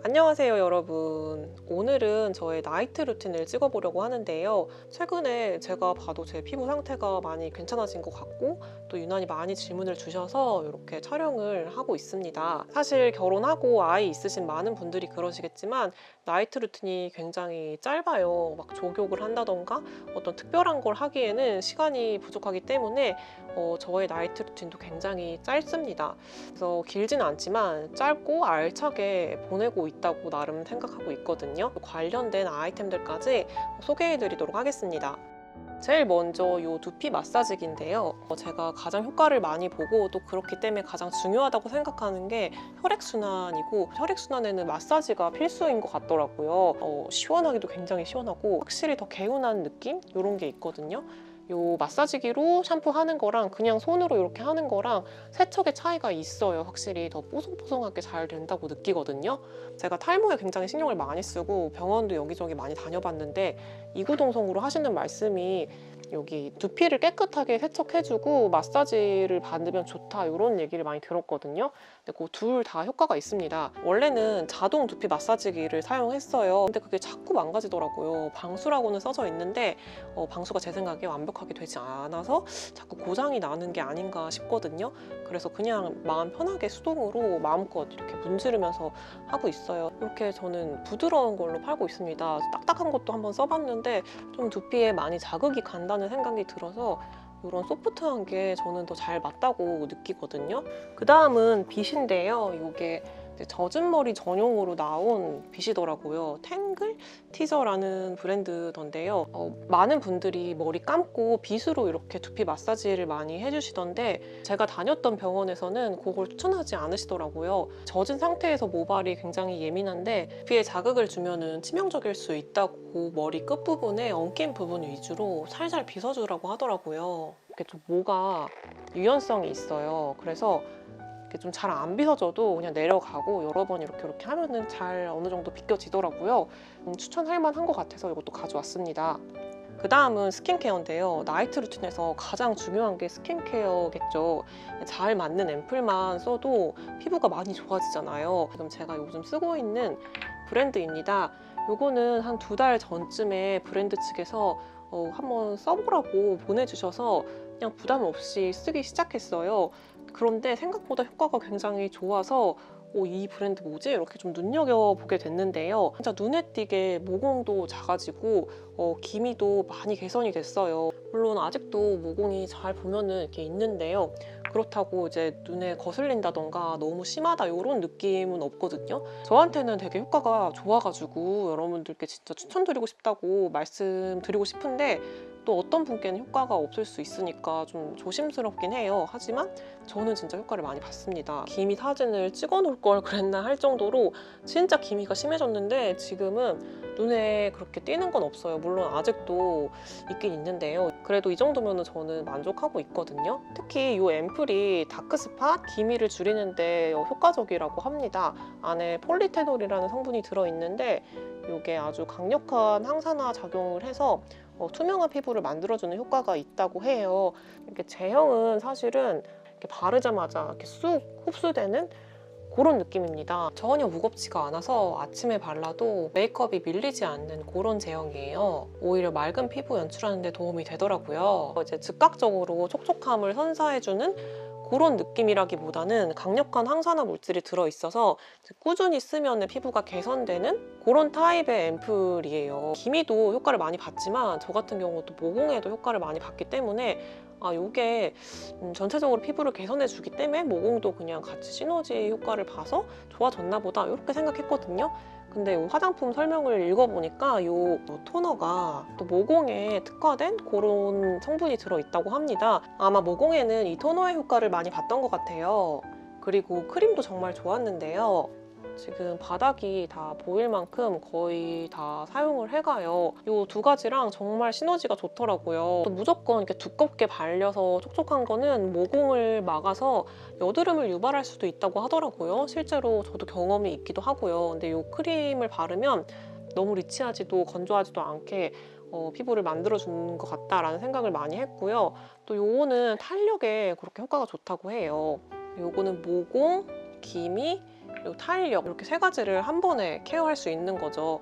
안녕하세요 여러분. 오늘은 저의 나이트 루틴을 찍어보려고 하는데요. 최근에 제가 봐도 제 피부 상태가 많이 괜찮아진 것 같고 또 유난히 많이 질문을 주셔서 이렇게 촬영을 하고 있습니다. 사실 결혼하고 아이 있으신 많은 분들이 그러시겠지만 나이트 루틴이 굉장히 짧아요. 막 족욕을 한다던가 어떤 특별한 걸 하기에는 시간이 부족하기 때문에 저의 나이트 루틴도 굉장히 짧습니다. 그래서 길지는 않지만 짧고 알차게 보내고 있다고 나름 생각하고 있거든요. 관련된 아이템들까지 소개해 드리도록 하겠습니다. 제일 먼저 이 두피 마사지기인데요. 제가 가장 효과를 많이 보고 또 그렇기 때문에 가장 중요하다고 생각하는 게 혈액순환이고, 혈액순환에는 마사지가 필수인 것 같더라고요. 시원하기도 굉장히 시원하고 확실히 더 개운한 느낌? 이런 게 있거든요. 요 마사지기로 샴푸하는 거랑 그냥 손으로 이렇게 하는 거랑 세척의 차이가 있어요. 확실히 더 뽀송뽀송하게 잘 된다고 느끼거든요. 제가 탈모에 굉장히 신경을 많이 쓰고 병원도 여기저기 많이 다녀봤는데 이구동성으로 하시는 말씀이 여기 두피를 깨끗하게 세척해주고 마사지를 받으면 좋다 이런 얘기를 많이 들었거든요. 근데 그 둘 다 효과가 있습니다. 원래는 자동 두피 마사지기를 사용했어요. 근데 그게 자꾸 망가지더라고요. 방수라고는 써져 있는데 방수가 제 생각에 완벽하게 되지 않아서 자꾸 고장이 나는 게 아닌가 싶거든요. 그래서 그냥 마음 편하게 수동으로 마음껏 이렇게 문지르면서 하고 있어요. 이렇게 저는 부드러운 걸로 팔고 있습니다. 딱딱한 것도 한번 써봤는데 좀 두피에 많이 자극이 간다는 생각이 들어서 이런 소프트한 게 저는 더 잘 맞다고 느끼거든요. 그 다음은 빗인데요. 이게 젖은 머리 전용으로 나온 빗이더라고요. 탱글 티저라는 브랜드던데요. 많은 분들이 머리 감고 빗으로 이렇게 두피 마사지를 많이 해주시던데 제가 다녔던 병원에서는 그걸 추천하지 않으시더라고요. 젖은 상태에서 모발이 굉장히 예민한데 두피에 자극을 주면은 치명적일 수 있다고 머리 끝부분에 엉킨 부분 위주로 살살 빗어주라고 하더라고요. 이렇게 좀 모가 유연성이 있어요. 그래서 좀 잘 안 빗어져도 그냥 내려가고 여러 번 이렇게 하면은 잘 어느 정도 빗겨지더라고요. 추천할 만한 것 같아서 이것도 가져왔습니다. 그 다음은 스킨케어인데요. 나이트 루틴에서 가장 중요한 게 스킨케어겠죠. 잘 맞는 앰플만 써도 피부가 많이 좋아지잖아요. 지금 제가 요즘 쓰고 있는 브랜드입니다. 요거는 한 2달 전쯤에 브랜드 측에서 한번 써보라고 보내주셔서 그냥 부담 없이 쓰기 시작했어요. 그런데 생각보다 효과가 굉장히 좋아서 이 브랜드 뭐지? 이렇게 좀 눈여겨보게 됐는데요. 진짜 눈에 띄게 모공도 작아지고 기미도 많이 개선이 됐어요. 물론 아직도 모공이 잘 보면은 이렇게 있는데요. 그렇다고 이제 눈에 거슬린다던가 너무 심하다 이런 느낌은 없거든요. 저한테는 되게 효과가 좋아가지고 여러분들께 진짜 추천드리고 싶다고 말씀드리고 싶은데 또 어떤 분께는 효과가 없을 수 있으니까 좀 조심스럽긴 해요. 하지만 저는 진짜 효과를 많이 봤습니다. 기미 사진을 찍어 놓을 걸 그랬나 할 정도로 진짜 기미가 심해졌는데 지금은 눈에 그렇게 띄는 건 없어요. 물론 아직도 있긴 있는데요. 그래도 이 정도면 저는 만족하고 있거든요. 특히 이 앰플이 다크스팟, 기미를 줄이는 데 효과적이라고 합니다. 안에 폴리테놀이라는 성분이 들어있는데 이게 아주 강력한 항산화 작용을 해서 투명한 피부를 만들어주는 효과가 있다고 해요. 이렇게 제형은 사실은 이렇게 바르자마자 이렇게 쑥 흡수되는 그런 느낌입니다. 전혀 무겁지가 않아서 아침에 발라도 메이크업이 밀리지 않는 그런 제형이에요. 오히려 맑은 피부 연출하는 데 도움이 되더라고요. 이제 즉각적으로 촉촉함을 선사해주는 그런 느낌이라기보다는 강력한 항산화 물질이 들어있어서 꾸준히 쓰면 피부가 개선되는 그런 타입의 앰플이에요. 기미도 효과를 많이 봤지만 저 같은 경우도 모공에도 효과를 많이 봤기 때문에 이게 전체적으로 피부를 개선해 주기 때문에 모공도 그냥 같이 시너지 효과를 봐서 좋아졌나 보다 이렇게 생각했거든요. 근데 이 화장품 설명을 읽어보니까 이 토너가 또 모공에 특화된 그런 성분이 들어있다고 합니다. 아마 모공에는 이 토너의 효과를 많이 봤던 것 같아요. 그리고 크림도 정말 좋았는데요. 지금 바닥이 다 보일 만큼 거의 다 사용을 해가요. 이 2가지랑 정말 시너지가 좋더라고요. 또 무조건 이렇게 두껍게 발려서 촉촉한 거는 모공을 막아서 여드름을 유발할 수도 있다고 하더라고요. 실제로 저도 경험이 있기도 하고요. 근데 이 크림을 바르면 너무 리치하지도 건조하지도 않게 피부를 만들어주는 것 같다라는 생각을 많이 했고요. 또 요거는 탄력에 그렇게 효과가 좋다고 해요. 요거는 모공, 기미, 그리고 탄력 이렇게 세 가지를 한 번에 케어할 수 있는 거죠.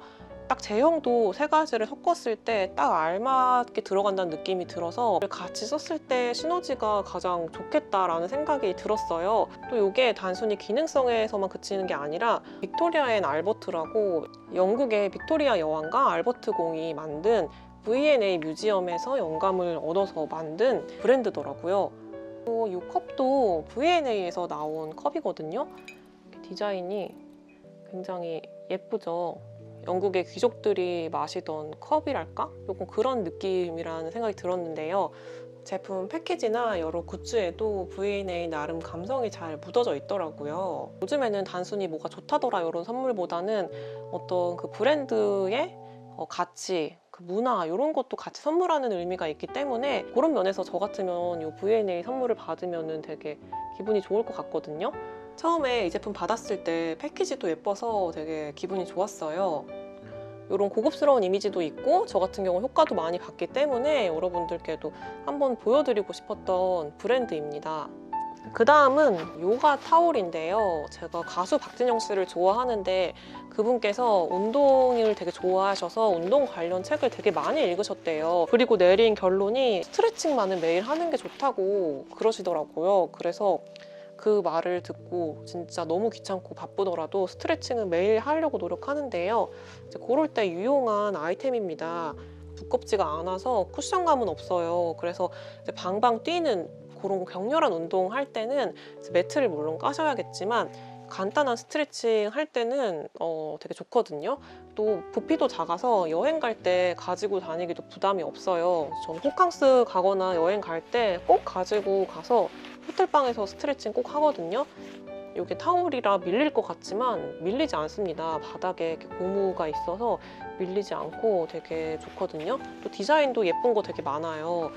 딱 제형도 세 가지를 섞었을 때 딱 알맞게 들어간다는 느낌이 들어서 같이 썼을 때 시너지가 가장 좋겠다라는 생각이 들었어요. 또 이게 단순히 기능성에서만 그치는 게 아니라 빅토리아 앤 알버트라고 영국의 빅토리아 여왕과 알버트 공이 만든 V&A 뮤지엄에서 영감을 얻어서 만든 브랜드더라고요. 이 컵도 V&A에서 나온 컵이거든요. 디자인이 굉장히 예쁘죠. 영국의 귀족들이 마시던 컵이랄까? 조금 그런 느낌이라는 생각이 들었는데요. 제품 패키지나 여러 굿즈에도 V&A 나름 감성이 잘 묻어져 있더라고요. 요즘에는 단순히 뭐가 좋다더라 이런 선물보다는 어떤 그 브랜드의 가치, 그 문화 이런 것도 같이 선물하는 의미가 있기 때문에 그런 면에서 저 같으면 이 V&A 선물을 받으면 되게 기분이 좋을 것 같거든요. 처음에 이 제품 받았을 때 패키지도 예뻐서 되게 기분이 좋았어요. 이런 고급스러운 이미지도 있고 저 같은 경우 효과도 많이 봤기 때문에 여러분들께도 한번 보여드리고 싶었던 브랜드입니다. 그 다음은 요가 타올인데요. 제가 가수 박진영 씨를 좋아하는데 그분께서 운동을 되게 좋아하셔서 운동 관련 책을 되게 많이 읽으셨대요. 그리고 내린 결론이 스트레칭만은 매일 하는 게 좋다고 그러시더라고요. 그래서 그 말을 듣고 진짜 너무 귀찮고 바쁘더라도 스트레칭은 매일 하려고 노력하는데요. 이제 그럴 때 유용한 아이템입니다. 두껍지가 않아서 쿠션감은 없어요. 그래서 이제 방방 뛰는 그런 격렬한 운동 할 때는 매트를 물론 까셔야겠지만 간단한 스트레칭 할 때는 되게 좋거든요. 또 부피도 작아서 여행 갈 때 가지고 다니기도 부담이 없어요. 저는 호캉스 가거나 여행 갈 때 꼭 가지고 가서 호텔방에서 스트레칭 꼭 하거든요. 이게 타올이라 밀릴 것 같지만 밀리지 않습니다. 바닥에 이렇게 고무가 있어서 밀리지 않고 되게 좋거든요. 또 디자인도 예쁜 거 되게 많아요.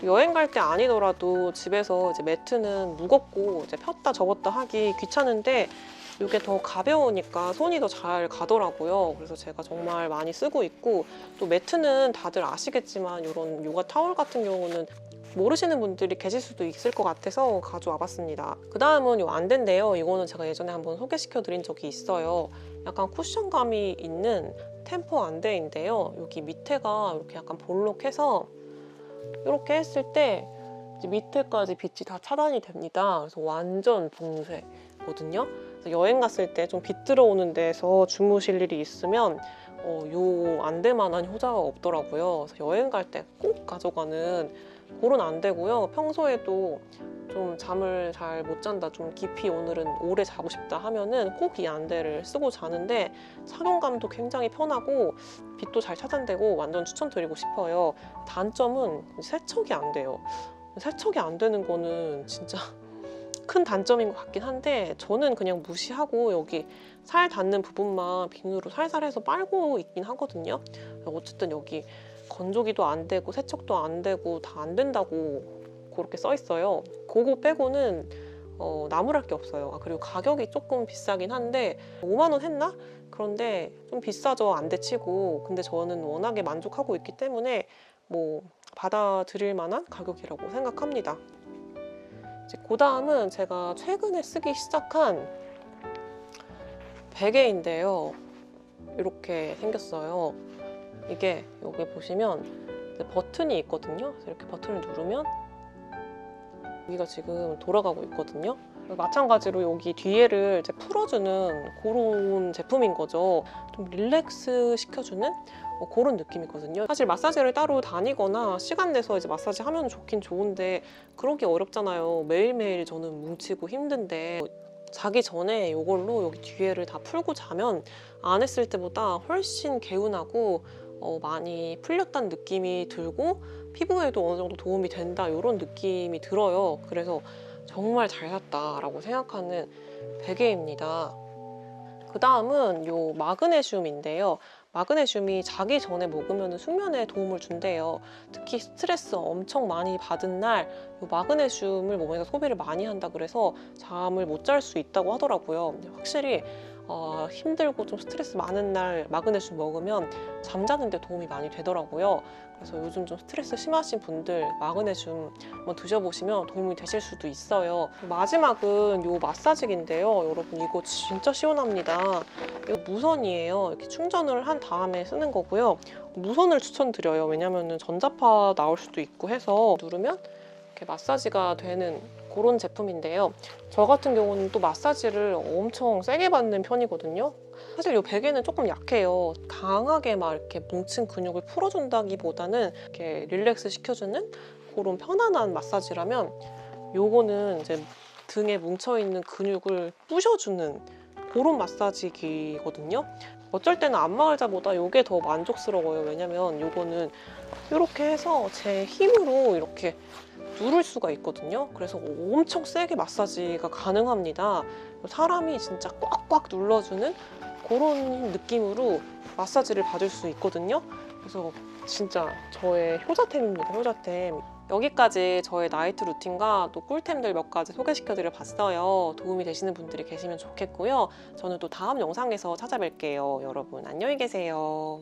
여행 갈 때 아니더라도 집에서 이제 매트는 무겁고 이제 폈다 접었다 하기 귀찮은데 이게 더 가벼우니까 손이 더 잘 가더라고요. 그래서 제가 정말 많이 쓰고 있고 또 매트는 다들 아시겠지만 이런 요가 타올 같은 경우는 모르시는 분들이 계실 수도 있을 것 같아서 가져와 봤습니다. 그 다음은 이 안대인데요. 이거는 제가 예전에 한번 소개시켜 드린 적이 있어요. 약간 쿠션감이 있는 템포 안대인데요. 여기 밑에가 이렇게 약간 볼록해서 이렇게 했을 때 이제 밑에까지 빛이 다 차단이 됩니다. 그래서 완전 봉쇄거든요. 그래서 여행 갔을 때 좀 빛 들어오는 데서 주무실 일이 있으면 요 안대만한 효자가 없더라고요. 그래서 여행 갈 때 꼭 가져가는 그런 안대고요. 평소에도 좀 잠을 잘 못 잔다, 좀 깊이 오늘은 오래 자고 싶다 하면은 꼭 이 안대를 쓰고 자는데 착용감도 굉장히 편하고 빛도 잘 차단되고 완전 추천드리고 싶어요. 단점은 세척이 안 돼요. 세척이 안 되는 거는 진짜 큰 단점인 것 같긴 한데 저는 그냥 무시하고 여기 살 닿는 부분만 비누로 살살 해서 빨고 있긴 하거든요. 어쨌든 여기 건조기도 안 되고 세척도 안 되고 다 안 된다고 그렇게 써 있어요. 그거 빼고는 나무랄 게 없어요. 그리고 가격이 조금 비싸긴 한데 5만 원 했나? 그런데 좀 비싸죠, 안대 치고. 근데 저는 워낙에 만족하고 있기 때문에 뭐 받아들일 만한 가격이라고 생각합니다. 이제 그 다음은 제가 최근에 쓰기 시작한 베개인데요. 이렇게 생겼어요. 이게 여기 보시면 버튼이 있거든요. 그래서 이렇게 버튼을 누르면 여기가 지금 돌아가고 있거든요. 마찬가지로 여기 뒤에를 이제 풀어주는 그런 제품인 거죠. 좀 릴렉스 시켜주는 그런 느낌이거든요. 사실 마사지를 따로 다니거나 시간 내서 이제 마사지 하면 좋긴 좋은데 그러기 어렵잖아요. 매일매일 저는 뭉치고 힘든데 자기 전에 이걸로 여기 뒤에를 다 풀고 자면 안 했을 때보다 훨씬 개운하고 많이 풀렸다는 느낌이 들고 피부에도 어느 정도 도움이 된다 이런 느낌이 들어요. 그래서 정말 잘 샀다라고 생각하는 베개입니다. 그 다음은 이 마그네슘인데요. 마그네슘이 자기 전에 먹으면 숙면에 도움을 준대요. 특히 스트레스 엄청 많이 받은 날 이 마그네슘을 몸에서 소비를 많이 한다 그래서 잠을 못 잘 수 있다고 하더라고요. 확실히 힘들고 좀 스트레스 많은 날 마그네슘 먹으면 잠자는 데 도움이 많이 되더라고요. 그래서 요즘 좀 스트레스 심하신 분들 마그네슘 한번 드셔보시면 도움이 되실 수도 있어요. 마지막은 요 마사지기인데요. 여러분 이거 진짜 시원합니다. 이거 무선이에요. 이렇게 충전을 한 다음에 쓰는 거고요. 무선을 추천드려요. 왜냐면 전자파 나올 수도 있고 해서 누르면 이렇게 마사지가 되는 그런 제품인데요. 저 같은 경우는 또 마사지를 엄청 세게 받는 편이거든요. 사실 이 베개는 조금 약해요. 강하게 막 이렇게 뭉친 근육을 풀어준다기보다는 이렇게 릴렉스 시켜주는 그런 편안한 마사지라면 요거는 이제 등에 뭉쳐있는 근육을 부셔주는 그런 마사지기거든요. 어쩔 때는 안마의자보다 이게 더 만족스러워요. 왜냐면 요거는 이렇게 해서 제 힘으로 이렇게 누를 수가 있거든요. 그래서 엄청 세게 마사지가 가능합니다. 사람이 진짜 꽉꽉 눌러주는 그런 느낌으로 마사지를 받을 수 있거든요. 그래서 진짜 저의 효자템입니다. 효자템. 여기까지 저의 나이트 루틴과 또 꿀템들 몇 가지 소개시켜드려 봤어요. 도움이 되시는 분들이 계시면 좋겠고요. 저는 또 다음 영상에서 찾아뵐게요. 여러분 안녕히 계세요.